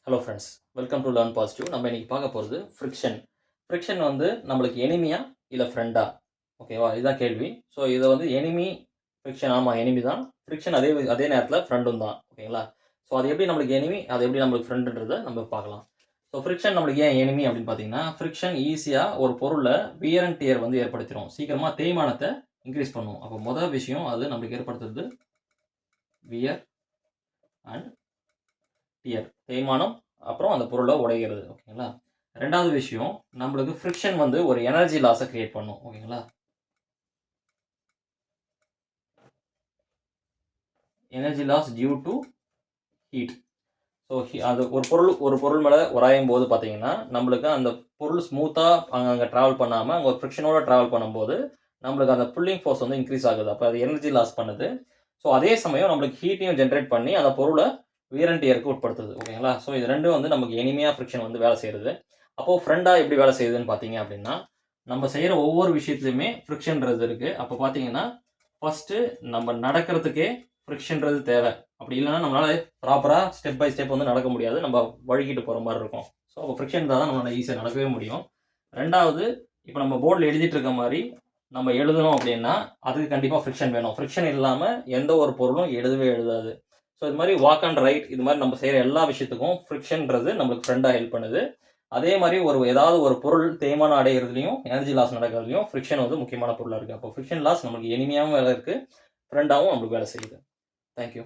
Hello friends, welcome to learn positive. நம்ம இன்னைக்கு பார்க்க போகிறது ஃப்ரிக்ஷன். ஃப்ரிக்ஷன் வந்து நம்மளுக்கு எனிமியா இல்லை ஃப்ரெண்டா? ஓகேவா, இதுதான் கேள்வி. ஸோ இதை வந்து எனிமி ஃப்ரிக்ஷன், ஆமாம் எனிமி தான். ஃப்ரிக்ஷன் அதே அதே நேரத்தில் ஃப்ரெண்டும் தான். ஓகேங்களா? ஸோ அது எப்படி நம்மளுக்கு எனிமி, அது எப்படி நம்மளுக்கு ஃப்ரெண்டுன்றதை நம்ம பார்க்கலாம். ஸோ ஃப்ரிக்ஷன் நம்மளுக்கு ஏன் எனிமி அப்படின்னு பார்த்தீங்கன்னா, ஃப்ரிக்ஷன் ஈஸியாக ஒரு பொருளை வியர் அண்ட் டியர் வந்து ஏற்படுத்திடும். சீக்கிரமாக தேய்மானத்தை இன்க்ரீஸ் பண்ணும். அப்போ மொதல் விஷயம் அது நம்மளுக்கு ஏற்படுத்துறது வியர் அண்ட் டியர், தேய்மானம், அப்புறம் அந்த பொருளை உடைகிறது. ஓகேங்களா? ரெண்டாவது விஷயம், நம்மளுக்கு ஃப்ரிக்ஷன் வந்து ஒரு எனர்ஜி லாஸை கிரியேட் பண்ணும். ஓகேங்களா? Energy loss due to heat. So அது ஒரு பொருள் மேலே உராயும் போது பார்த்தீங்கன்னா, நம்மளுக்கு அந்த பொருள் ஸ்மூத்தாக அங்கே ட்ராவல் பண்ணாமல் அங்கே ஒரு ஃப்ரிக்ஷனோட ட்ராவல் பண்ணும்போது நம்மளுக்கு அந்த புல்லிங் ஃபோர்ஸ் வந்து இன்க்ரீஸ் ஆகுது. அப்போ அது எனர்ஜி லாஸ் பண்ணுது. ஸோ அதே சமயம் நம்மளுக்கு ஹீட்டையும் ஜென்ரேட் பண்ணி அந்த பொருளை வியர் அண்ட் டியருக்கு உட்படுத்துது. ஓகேங்களா? ஸோ இது ரெண்டும் வந்து நமக்கு எனிமியா ஃப்ரிக்ஷன் வந்து வேலை செய்கிறது. அப்போது ஃப்ரெண்டாக எப்படி வேலை செய்யுதுன்னு பார்த்தீங்க அப்படின்னா, நம்ம செய்கிற ஒவ்வொரு விஷயத்துலையுமே ஃப்ரிக்ஷன்றது இருக்குது. அப்போ பார்த்தீங்கன்னா, ஃபஸ்ட்டு நம்ம நடக்கிறதுக்கே ஃப்ரிக்ஷன்றது தேவை. அப்படி இல்லைன்னா நம்மளால் ப்ராப்பராக ஸ்டெப் பை ஸ்டெப் வந்து நடக்க முடியாது. நம்ம வழுக்கிட்டு போகிற மாதிரி இருக்கும். ஸோ அப்போ ஃப்ரிக்ஷன் இருந்தால் தான் நம்மளால் ஈஸியாக நடக்கவே முடியும். ரெண்டாவது, இப்போ நம்ம போர்டில் எழுதிட்டு இருக்க மாதிரி நம்ம எழுதணும் அப்படின்னா அதுக்கு கண்டிப்பாக ஃப்ரிக்ஷன் வேணும். ஃப்ரிக்ஷன் இல்லாமல் எந்த ஒரு பொருளும் எழுதவே எழுதாது. ஸோ இது மாதிரி வாக் அண்ட் ரைட், இது மாதிரி நம்ம செய்கிற எல்லா விஷயத்துக்கும் ஃப்ரிக்ஷன்றது நம்மளுக்கு ஃப்ரெண்டாக ஹெல்ப் பண்ணுது. அதே மாதிரி ஏதாவது ஒரு பொருள் தேய்மானம் அடைகிறதுலையும் எனர்ஜி லாஸ் நடக்கிறதுலையும் ஃப்ரிக்ஷன் வந்து முக்கியமான பொருளாக இருக்குது. அப்போ ஃப்ரிக்ஷன் லாஸ் நம்மளுக்கு எனிமையாகவும் வேலை இருக்குது, ஃப்ரெண்டாகவும் நம்மளுக்கு வேலை செய்யுது. தேங்க்யூ.